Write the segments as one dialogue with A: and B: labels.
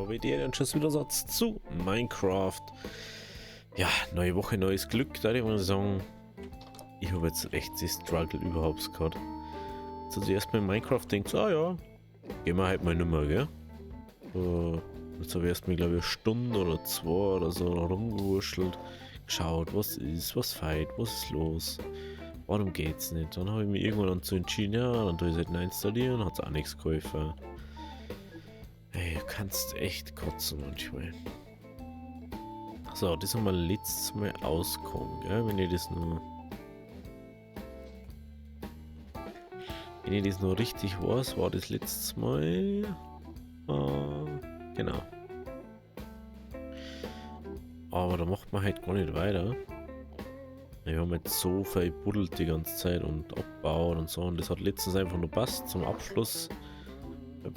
A: wie der und schon wieder Satz zu Minecraft. Ja, neue Woche, neues Glück, da ich mal sagen. Ich habe jetzt echt die Struggle überhaupt gehabt. So zuerst mit Minecraft denkt so, ja, gehen wir halt mal Nummer, gell? Jetzt habe ich erst mal, glaube ich, eine Stunde oder zwei oder so rumgewurschtelt, geschaut, was ist, was feit, was ist los, warum geht's nicht. Dann habe ich mich irgendwann dazu entschieden, ja, dann tue ich es halt installieren, hat es auch nichts geholfen. Ey, du kannst echt kotzen manchmal. So, das haben wir letztes Mal ausgekommen, gell? Wenn ich das nur richtig weiß, war das letztes Mal. Genau. Aber da macht man halt gar nicht weiter. Wir haben jetzt so viel buddelt die ganze Zeit und abbaut und so. Und das hat letztens einfach nur passt zum Abschluss. Und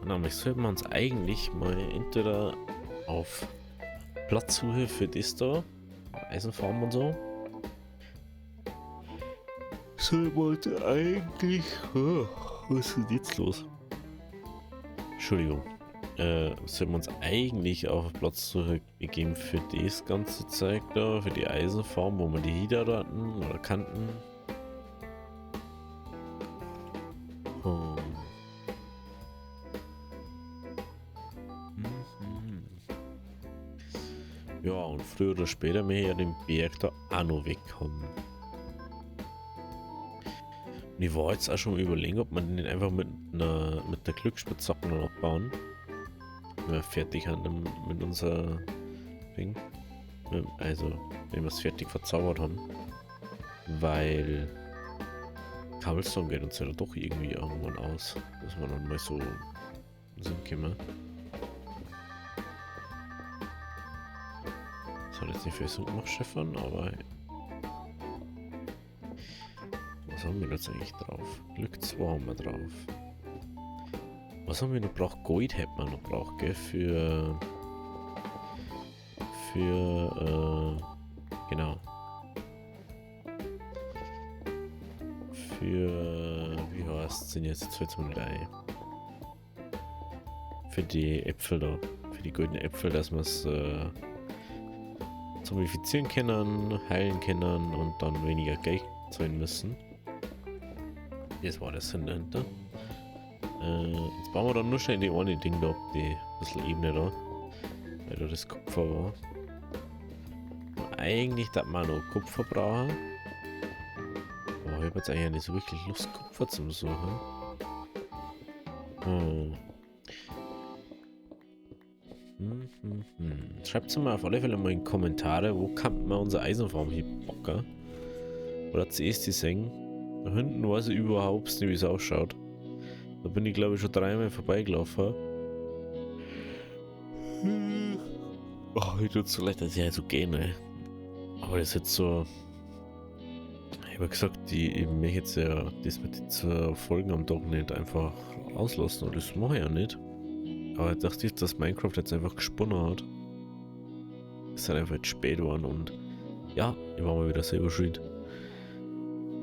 A: dann sollten wir uns eigentlich mal entweder auf Platzsuche für das da, Eisenfarm und so. Sollten wir uns eigentlich. Oh, was ist denn jetzt los? Entschuldigung. Sollten wir uns eigentlich auf Platzsuche begeben für das ganze Zeug da, für die Eisenfarm, wo wir die Hinterraten oder Kanten. Ja, und früher oder später wir ja den Berg da auch noch wegkommen. Und ich war jetzt auch schon überlegen, ob man den einfach mit der Glücksspitzhacke noch abbauen. Wenn wir fertig haben mit unser Ding. Also, wenn wir es fertig verzaubert haben. Weil Cobblestone geht uns ja doch irgendwie irgendwann aus. Dass wir dann mal so sind können. Das hat jetzt nicht viel Sinn gemacht, Stefan, aber. Was haben wir jetzt eigentlich drauf? Glück 2 haben wir drauf. Was haben wir noch braucht? Gold hätten wir noch braucht, gell? Genau. Wie heißt es denn jetzt? Jetzt fällt es mir nicht ein. Für die Äpfel da. Für die goldenen Äpfel, dass wir es zombifizieren können, heilen können und dann weniger Geld zahlen müssen. Das war das Sinn dahinter. Jetzt bauen wir dann nur schnell die eine Ding da, die bisschen Ebene da. Weil da das Kupfer war. Und eigentlich darf man noch Kupfer brauchen. Aber ich habe jetzt eigentlich nicht so wirklich Lust, Kupfer zu suchen. Schreibt es mal auf alle Fälle mal in die Kommentare, wo kann man unser Eisenfarm hier bocken. Oder zuerst die sehen. Da hinten weiß ich überhaupt nicht, wie es ausschaut. Da bin ich glaube ich schon dreimal vorbeigelaufen. Oh, ich tut so leid, dass ich halt so gehe, ne? Aber das ist jetzt so. Ich habe gesagt, ich möchte jetzt ja das mit den Folgen am Tag nicht einfach auslassen. Und das mache ich ja nicht. Aber ich dachte, dass Minecraft jetzt einfach gesponnen hat. Es ist halt einfach jetzt spät geworden und ja, ich war mal wieder selber schuld.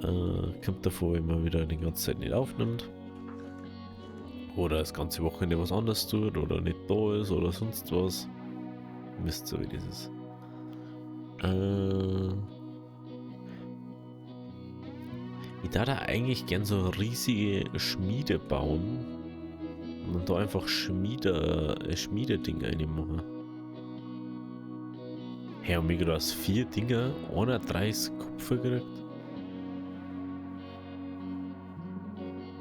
A: Kommt davor, wenn man wieder die ganze Zeit nicht aufnimmt. Oder das ganze Wochenende was anderes tut oder nicht da ist oder sonst was. Ihr wisst so, wie das ist. Ich darf da eigentlich gern so riesige Schmiede bauen und da einfach Schmiededing reinmachen. Hey, und mir gerade aus 4 Dinger 31 Kupfer gekriegt.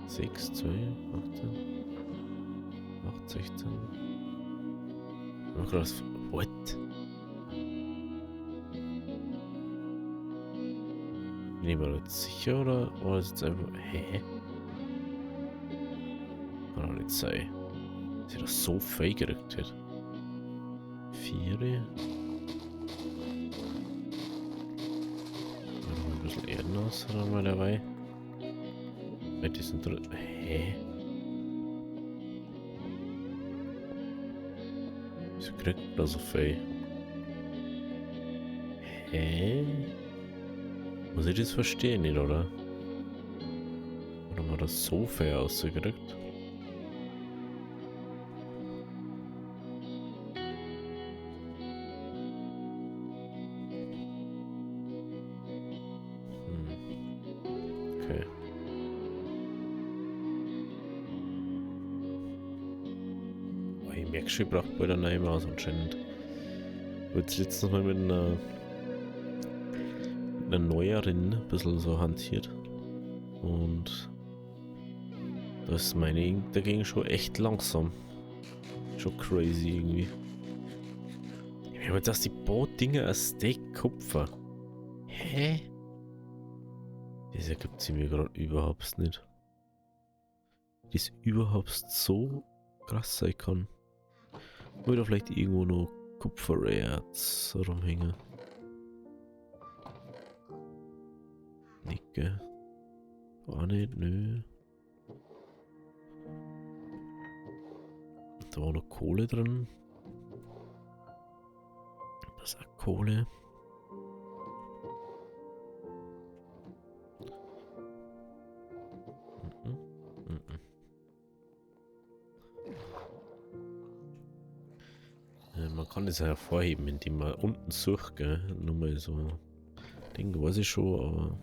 A: 6, 2, 18, 8, 16. Ich gerade what? Bin ich mir jetzt sicher oder ist es jetzt einfach. Hä? Kann doch nicht sein. Dass ich das so fake gekriegt hat. 4. Noch ein bisschen Erden aus, haben wir dabei. Bei diesen dritten. Hä? Wieso kriegt man da so viel? Hä? Muss ich das verstehen, nicht, oder? hat das so fair ausgedrückt. Okay. Oh, ich merke schon, ich brauche bald eine neue Maus anscheinend. Ich habe jetzt letztens mal mit einer neueren ein bisschen so hantiert. Und da ist meine dagegen schon echt langsam. Schon crazy irgendwie. Ich habe jetzt die Boot-Dinger als Steak-Kupfer. Hä? Das ergibt sie mir gerade überhaupt nicht. Das überhaupt so krass sein kann. Oder vielleicht irgendwo noch Kupfererz rumhängen. Nicke. War nicht, nö. Da war noch Kohle drin. Das ist auch Kohle. Man kann das ja hervorheben, indem man unten sucht, gell? Nur mal so. Ding weiß ich schon, aber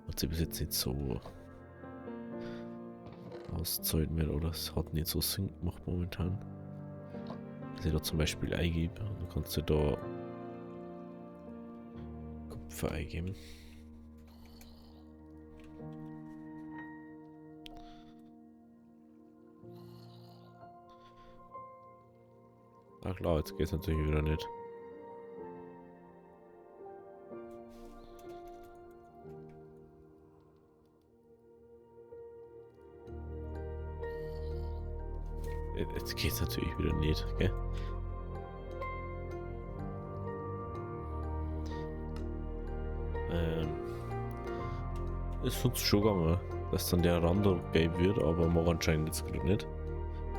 A: hat sich bis jetzt nicht so auszahlt mehr oder es hat nicht so Sinn gemacht momentan. Dass ich da zum Beispiel eingebe, dann kannst du da Kupfer eingeben. Ach klar, jetzt geht es natürlich wieder nicht. Jetzt geht es natürlich wieder nicht, gell? Ist uns schon gegangen, dass dann der Rand gelb wird, aber mag anscheinend jetzt gerade nicht.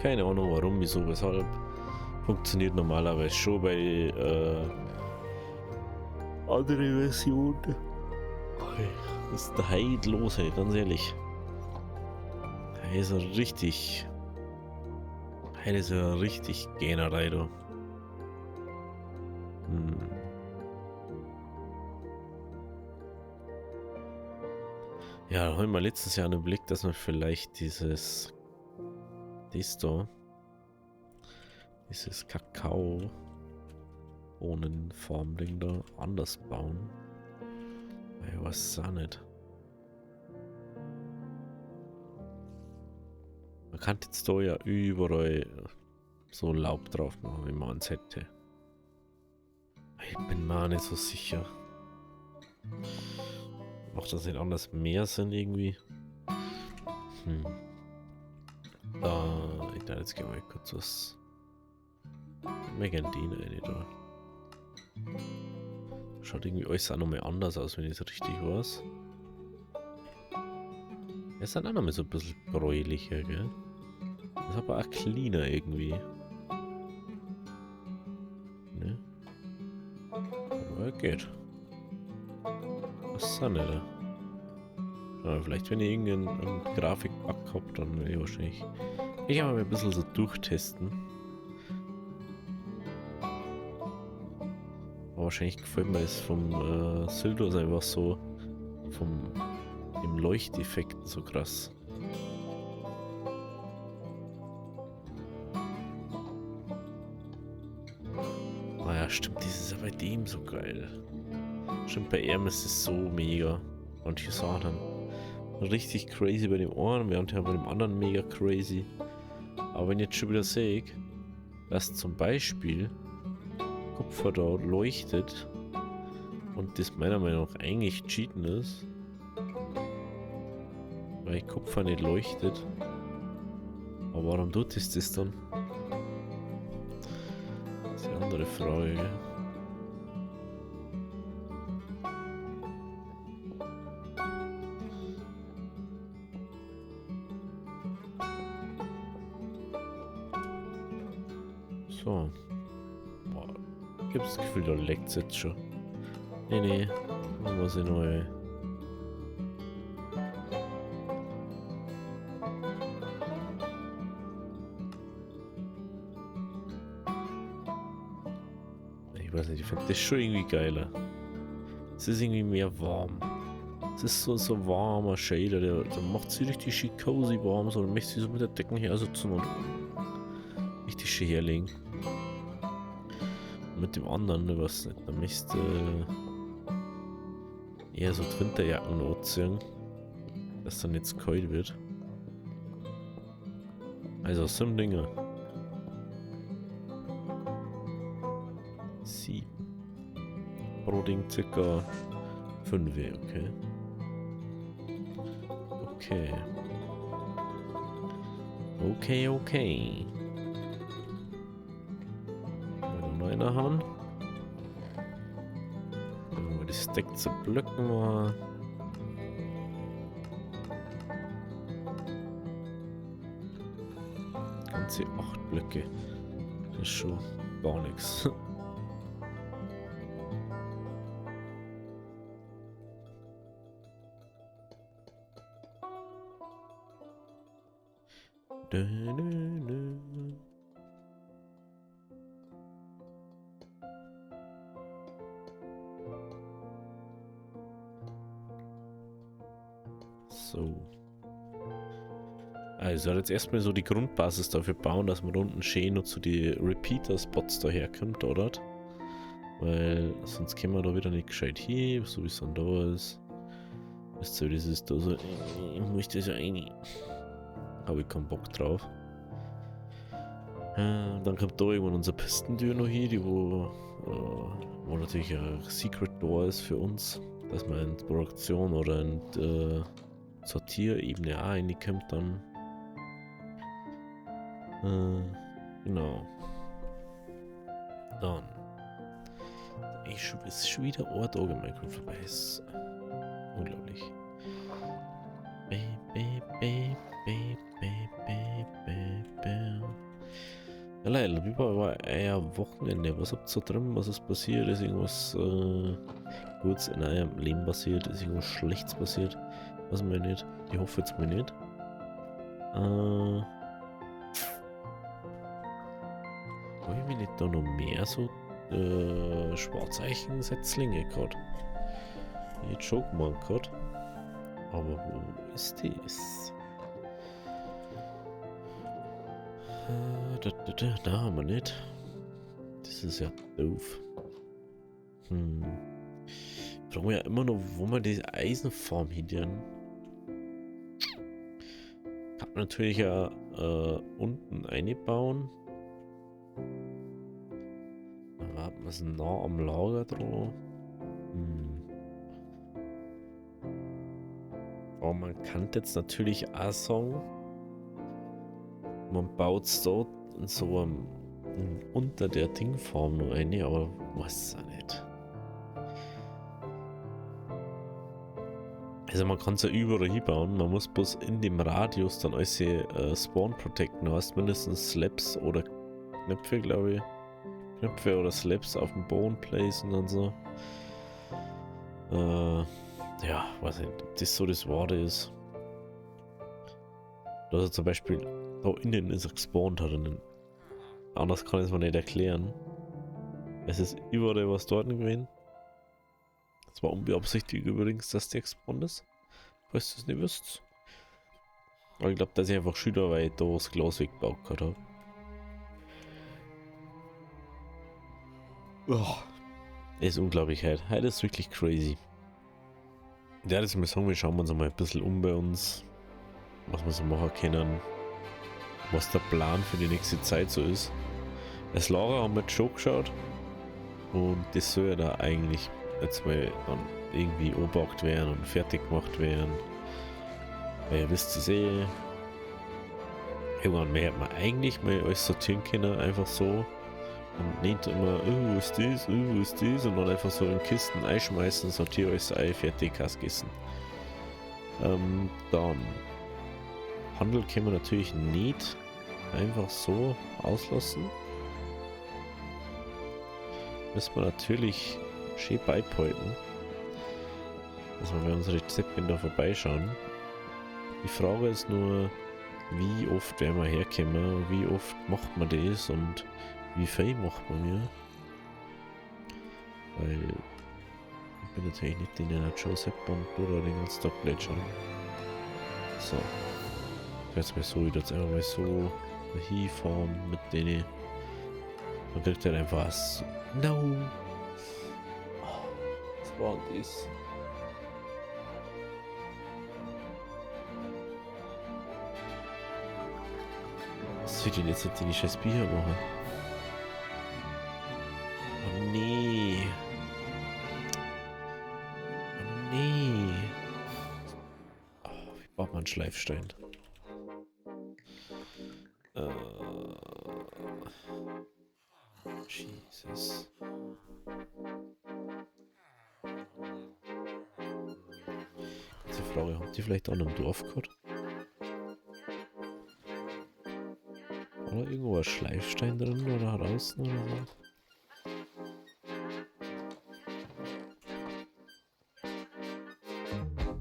A: Keine Ahnung warum, wieso, weshalb. Funktioniert normalerweise schon bei andere Version. Das ist der Heid los, ey, ganz ehrlich. Hey, ist ja richtig. Hey, ist ja richtig Generei, du. Ja, da haben wir letztes Jahr einen Blick, dass man vielleicht dieses Kakao ohne Formding da anders bauen. Ich weiß es auch nicht. Man kann jetzt da ja überall so Laub drauf machen, wie man es hätte. Ich bin mir auch nicht so sicher. Macht das nicht anders mehr Sinn irgendwie? Ich dachte, jetzt gehen wir kurz was Megandine rein da. Schaut irgendwie alles auch nochmal anders aus, wenn ich es richtig weiß. Es ist auch nochmal so ein bisschen bräulicher, gell? Das ist aber auch cleaner irgendwie. Ne? Aber geht. Was ist das nicht? Ja, vielleicht wenn ich irgendeinen Grafikbug habe, dann will ich wahrscheinlich... Ich kann mal ein bisschen so durchtesten. Aber wahrscheinlich gefällt mir es vom Sildos einfach so im Leuchteffekt so krass. Ah ja, stimmt, das ist ja bei dem so geil. Stimmt, bei ihm ist es so mega. Manche Sachen richtig crazy bei dem einen, während bei dem anderen mega crazy. Aber wenn ich jetzt schon wieder sehe, dass zum Beispiel Kupfer da leuchtet und das meiner Meinung nach eigentlich cheaten ist, weil Kupfer nicht leuchtet. Aber warum tut es das dann? Das ist eine andere Frage. Gell? So. Boah, ich hab das Gefühl, da leckt es jetzt schon. Nee, da muss ich neu. Ich weiß nicht, ich finde das schon irgendwie geiler. Es ist irgendwie mehr warm. Es ist so warmer Shader, der macht sie richtig schick cozy warm, so, dann möchte sie so mit der Decken her sitzen und richtig schön herlegen. Und mit dem anderen, ich weiß nicht, da möchte eher so die Winterjacken anziehen, dass dann nicht zu kalt wird. Also so ein Dinger. 7. Pro Ding circa 5, okay. Okay. Okay. Wollen wir noch einer haben? Wenn wir die Stack zu blöcken mal. Ganze 8 Blöcke. Das ist schon gar nichts. So. Also jetzt erstmal so die Grundbasis dafür bauen, dass man unten schön und so die Repeater-Spots daherkommt, oder? Weil sonst können wir da wieder nicht gescheit hin, so wie es dann da ist. Wisst ihr, das ist da so, ich möchte so rein. Habe ich keinen Bock drauf. Dann kommt da irgendwann unsere Pistentür noch hier, die wo natürlich ein Secret Door ist für uns, dass man in die Produktion oder in die Sortierebene auch reinkommt dann. Genau. Dann. Ist schon wieder ein Tag in Minecraft vorbei. Ist unglaublich. Ja, leider, wie war euer Wochenende? Was habt ihr so drin? Was ist passiert? Ist irgendwas Gutes in eurem Leben passiert? Ist irgendwas Schlechtes passiert? Was mir nicht? Ich hoffe jetzt mal nicht. Habe ich mir nicht da noch mehr so Schwarzeichen-Setzlinge gehabt? Ich hätte schon gemacht gehabt. Aber wo ist das? Da haben wir nicht. Das ist ja doof. Ich frage mich ja immer noch, wo wir diese Eisenform hindern. Kann man natürlich ja unten einbauen. Da warten wir es nah am Lager dran. Aber man kann jetzt natürlich auch sagen, man baut es dort in so einem unter der Dingform noch eine, aber weiß es auch nicht. Also man kann es ja überall hinbauen, man muss bloß in dem Radius dann alles Spawn protecten. Du hast mindestens Slabs oder Knöpfe, glaube ich. Knöpfe oder Slabs auf dem Boden placen und so. Ja, weiß nicht, ob das so das Wahre ist. Dass er zum Beispiel da innen ist er gespawnt hat. Anders kann ich es mir nicht erklären. Es ist überall was dort gewesen. Es war unbeabsichtigt übrigens, dass der gespawnt ist. Falls du es nicht wisst. Aber ich glaube, dass ich einfach Schüler, weil ich da das Glas weggebaut habe. Oh. Ist unglaublich heute. Heute ist wirklich crazy. Ja, das muss ich sagen, wir schauen uns mal ein bisschen um bei uns. Was wir so machen können. Was der Plan für die nächste Zeit so ist. Das Lager haben wir jetzt schon geschaut. Und das soll ja da eigentlich jetzt mal dann irgendwie obachtet werden und fertig gemacht werden. Weil ihr wisst es eh. Irgendwann mehr hat man eigentlich mal alles sortieren können, einfach so. Und nicht immer, wo ist das, wo ist das, und dann einfach so in Kisten einschmeißen, sortiere alles ein, fertig, hast gegessen. Dann Handel können wir natürlich nicht einfach so auslassen. Müssen wir natürlich schön beibehalten, dass wir bei unseren Rezepten da vorbeischauen. Die Frage ist nur, wie oft werden wir herkommen, wie oft macht man das und wie viel macht man mir. weil ich bin natürlich nicht in einer Joseph Bond oder den ganzen Tag plätschern. So. Jetzt mal so, jetzt einfach mal so hinfahren mit denen. Man kriegt dann einfach was. No! Was war das? Was will ich denn jetzt mit den scheiß Bücher machen? Oh nee. Oh nee. Oh, wie baut man einen Schleifstein? Jesus. Diese Frage, habt ihr vielleicht auch noch im Dorf gehabt? Oder irgendwo ein Schleifstein drin oder draußen oder so?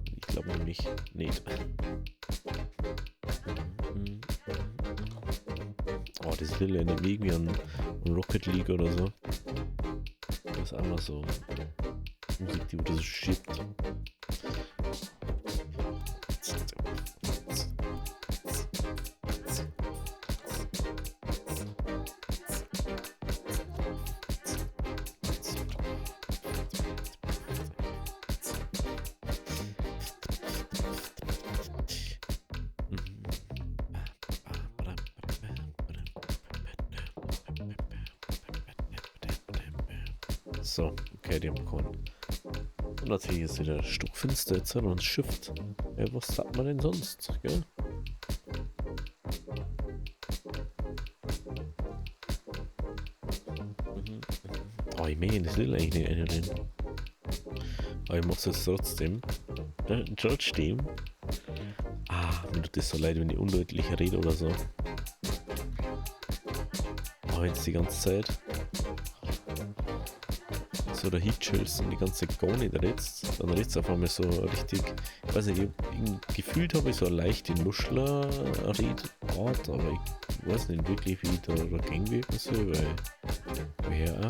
A: Ich glaube nämlich nicht. Oh, das Lille erinnert mich irgendwie an Rocket League oder so. Das ist einmal so Musik, die wurde so schiebt. So, okay, die haben gewonnen. Und natürlich ist wieder stockfinster jetzt an uns Shift. Ja, was sagt man denn sonst, gell? Oh, ich meine, das will eigentlich nicht einrennen. Aber ich mach's jetzt trotzdem. Trotzdem. Ah, mir tut das so leid, wenn ich undeutlich rede oder so. Aber jetzt die ganze Zeit so der Hitchhölz und die ganze Zeit gar nicht redst, dann redst du auf einmal so richtig, ich weiß nicht, gefühlt habe ich so eine leichte Nuschler-Redart, aber ich weiß nicht wirklich, wie ich da dagegen wirken soll, weil ja,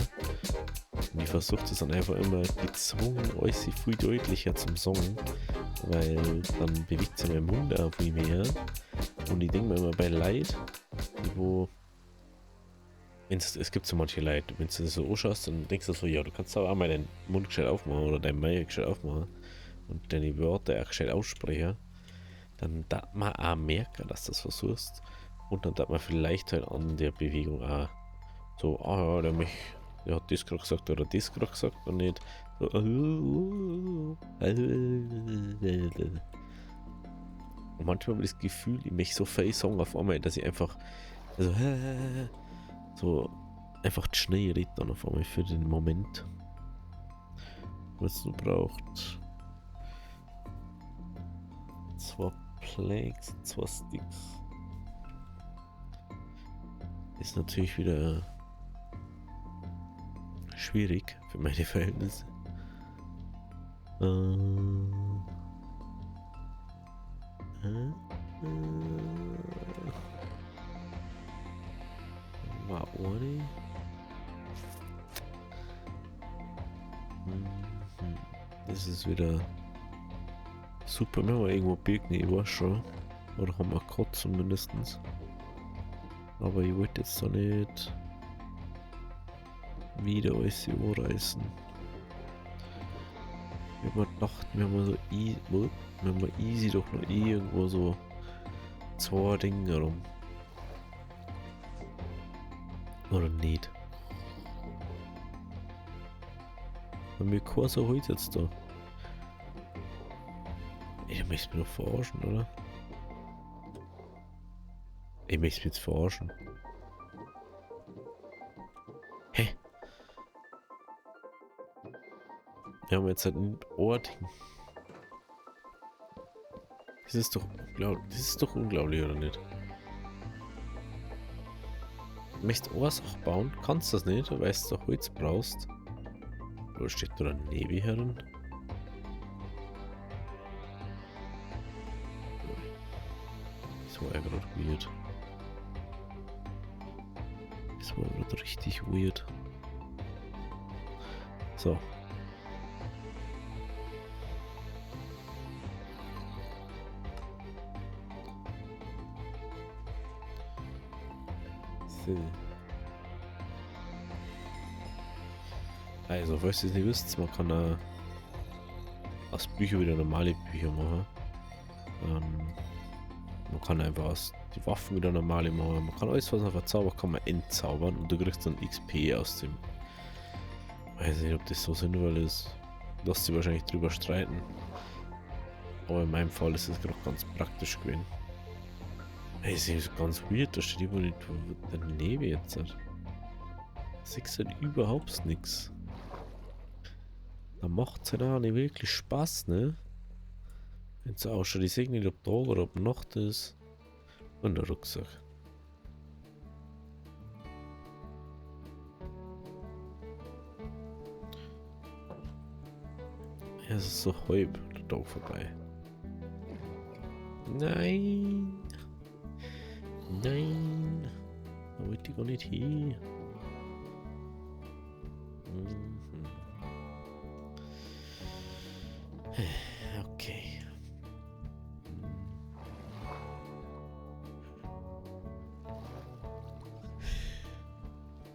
A: und ich versuche das dann einfach immer gezwungen, alles viel deutlicher zum Song, weil dann bewegt sich mein Mund auch viel mehr und ich denke mir immer bei Leid, wo es gibt so manche Leute, wenn du das so anschaust, dann denkst du so, ja, du kannst aber auch mal deinen Mund gescheit aufmachen oder deinen Mund gescheit aufmachen und deine Wörter auch gescheit aussprechen, dann darf man auch merken, dass du das versuchst und dann darf man vielleicht halt an der Bewegung auch so, ah ja, der hat das gerade gesagt oder das gerade gesagt und nicht so, und manchmal habe ich das Gefühl, ich möchte so viel sagen auf einmal, dass ich einfach so einfach schnell redet dann auf einmal für den Moment. Was du braucht. 2 Plagues, 2 Sticks. Ist natürlich wieder schwierig für meine Verhältnisse. War ohne. Das ist wieder super, wenn wir irgendwo birgen, ich weiß schon. Oder haben wir gehabt zumindest. Aber ich wollte jetzt da nicht wieder alles überreißen. Ich habe mir gedacht, wir haben easy doch noch irgendwo so 2 Dinge rum. Oder nicht? Bei mir Kurse heute jetzt da. Ey, du möchtest mich doch verarschen, oder? Ich möchte mich jetzt verarschen. Hä? Wir haben jetzt halt ein Ohrding. Das ist doch unglaublich. Das ist doch unglaublich, oder nicht? Du möchtest Ohrsach bauen? Kannst das nicht, weil du doch Holz brauchst. Oder steht da ein Nebel herin? Das war ja gerade weird. Das war gerade richtig weird. So. So. Also, falls ihr es nicht wisst, man kann aus Büchern wieder normale Bücher machen. Man kann einfach aus die Waffen wieder normale machen. Man kann alles, was man verzaubert, kann man entzaubern und du kriegst dann XP aus dem. Ich weiß nicht, ob das so sinnvoll ist. Lasst sie wahrscheinlich drüber streiten. Aber in meinem Fall ist es gerade ganz praktisch gewesen. Es ist ganz weird, da steht immer nicht, dann lebe ich jetzt. Das ist halt überhaupt nichts. Da macht es halt auch nicht wirklich Spaß, ne? Wenn es ausschaut, ich sehe nicht, ob Tag oder ob Nacht ist. Und der Rucksack. Ja, es ist so halb der Tag vorbei. Nein! Nein! Da wollte ich gar nicht hin. Okay.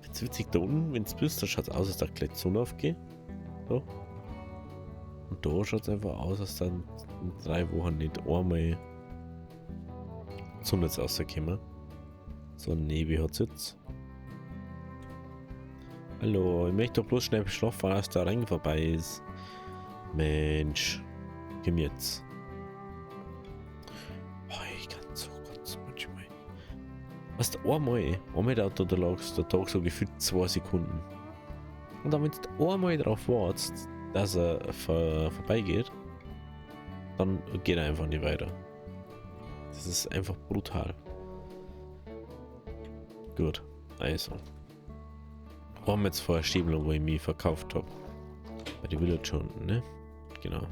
A: Jetzt witzig, da unten, wenn es bist, da schaut es aus, als da gleich die Sonne aufgeht. So. Und da schaut es einfach aus, als dann in 3 Wochen nicht einmal die Sonne jetzt rauskommen. So ein Nebel hat es jetzt. Hallo, ich möchte doch bloß schnell schlafen, als der Ring vorbei ist. Mensch, komm jetzt. Oh, ich kann so ganz manchmal. Was der einmal dauert der Tag so gefühlt 2 Sekunden. Und dann, wenn du einmal drauf wartest, dass er vorbeigeht, dann geht er einfach nicht weiter. Das ist einfach brutal. Gut, also. Haben wir jetzt vorher Stäbeln, wo ich mich verkauft habe. Bei die Village unten, ne? Genau.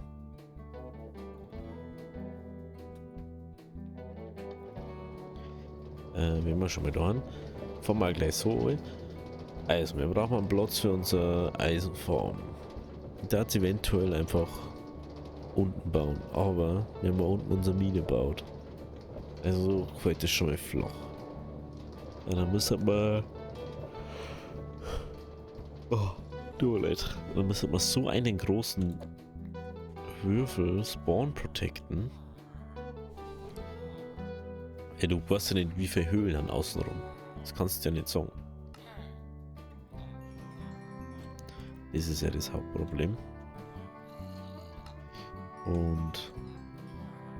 A: Wenn wir schon mal da haben, fahren wir gleich so an. Also, wir brauchen einen Platz für unsere Eisenfarm. Da hat eventuell einfach unten bauen, aber wenn man unten unsere Mine baut, also fällt das schon mal flach. Ja, dann müssen wir. Oh, du leid. Dann müssen wir so einen großen Würfel Spawn protecten. Ja, du weißt ja nicht, wie viele Höhlen dann außenrum. Das kannst du ja nicht sagen. Das ist ja das Hauptproblem. Und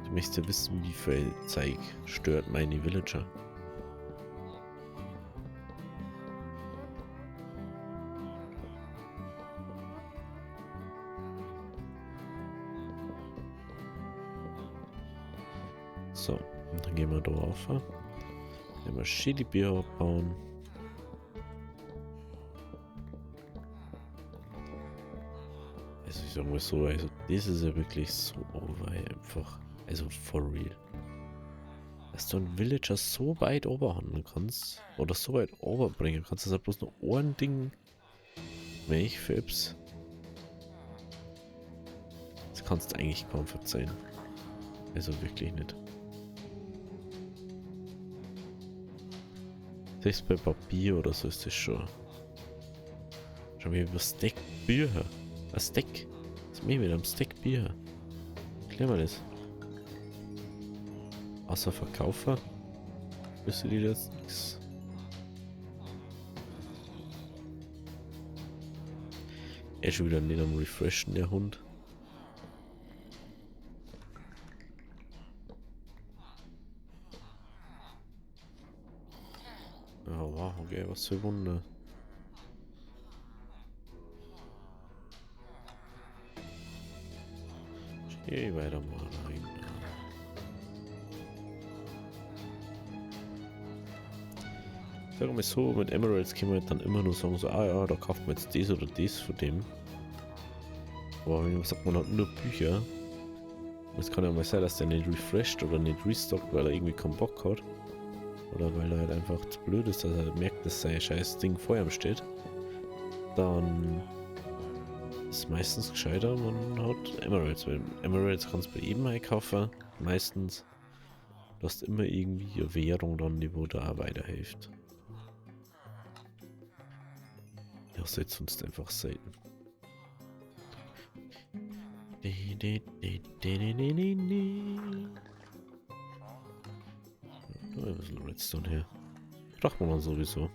A: du möchtest ja wissen, wie viel Zeug stört meine Villager. So, und dann gehen wir da rauf. Wenn wir Shitty Bier abbauen. Also ich sag mal so, also das ist ja wirklich so over einfach. Also for real. Dass du einen Villager so weit oberhandeln kannst, oder so weit overbringen kannst, dass er bloß noch ein Ding Milchfibs. Das kannst du eigentlich kaum verzeihen. Also wirklich nicht. Selbst bei Papier oder so ist das schon. Schau mal, über Stack Bücher. Ein Stack. Was machen wir mit einem Stack Bier? Erklär mal das. Außer Verkaufer. Müsste die jetzt nichts. Er ist schon wieder nicht am Refreshen, der Hund. Oh wow, okay, was für Wunder. Geh weiter mal rein. Sag mal so, mit Emeralds können wir dann immer nur sagen, so, ah ja, da kauft man jetzt das oder das von dem. Aber wenn man sagt, man hat nur Bücher, es kann ja mal sein, dass der nicht refreshed oder nicht restockt, weil er irgendwie keinen Bock hat. Oder weil er halt einfach zu blöd ist, dass er merkt, dass sein scheiß Ding vor ihm steht. Dann ist meistens gescheiter, man hat Emeralds, weil Emeralds kannst du bei jedem einkaufen, meistens. Du hast immer irgendwie eine Währung dann, die wo da auch weiterhilft. Ja, seid sonst einfach selten. Da ein bisschen Redstone her. Braucht man dann sowieso.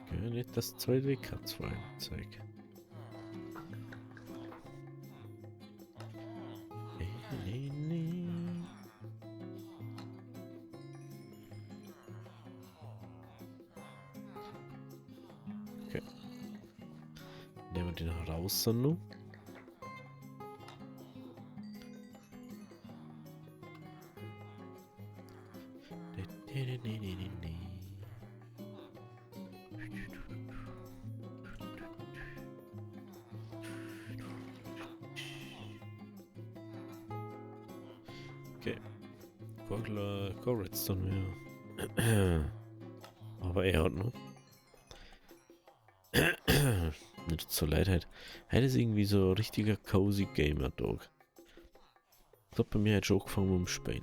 A: Okay, nicht das zweite K2-Zeug. Okay. Nehmen wir den raus noch. Okay. Go Redstone, ja. Aber er hat noch. Nicht so leid halt. Heute ist irgendwie so ein richtiger cozy Gamer-Tag. Ich glaube, bei mir hat schon angefangen mit dem Spielen.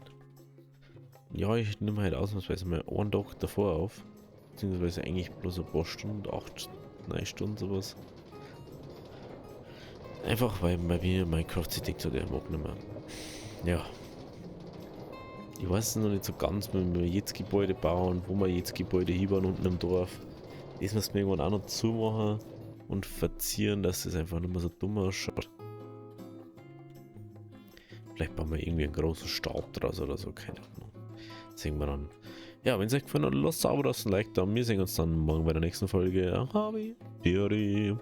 A: Ja, ich nehme halt ausnahmsweise mal einen Tag davor auf. Beziehungsweise eigentlich bloß ein paar Stunden, 8, 9 Stunden sowas. Einfach weil bei mir Minecraft sich denkt, der mag nicht mehr. Ja. Ich weiß es noch nicht so ganz, wenn wir jetzt Gebäude bauen, wo wir jetzt Gebäude hinbauen unten im Dorf. Das müssen wir irgendwann auch noch zumachen und verzieren, dass es einfach nicht mehr so dumm ausschaut. Vielleicht bauen wir irgendwie einen großen Stab draus oder so, keine Ahnung. Das sehen wir dann. Ja, wenn es euch gefallen hat, lasst sauber das ein Like da. Wir sehen uns dann morgen bei der nächsten Folge. Ahoi, Theorie.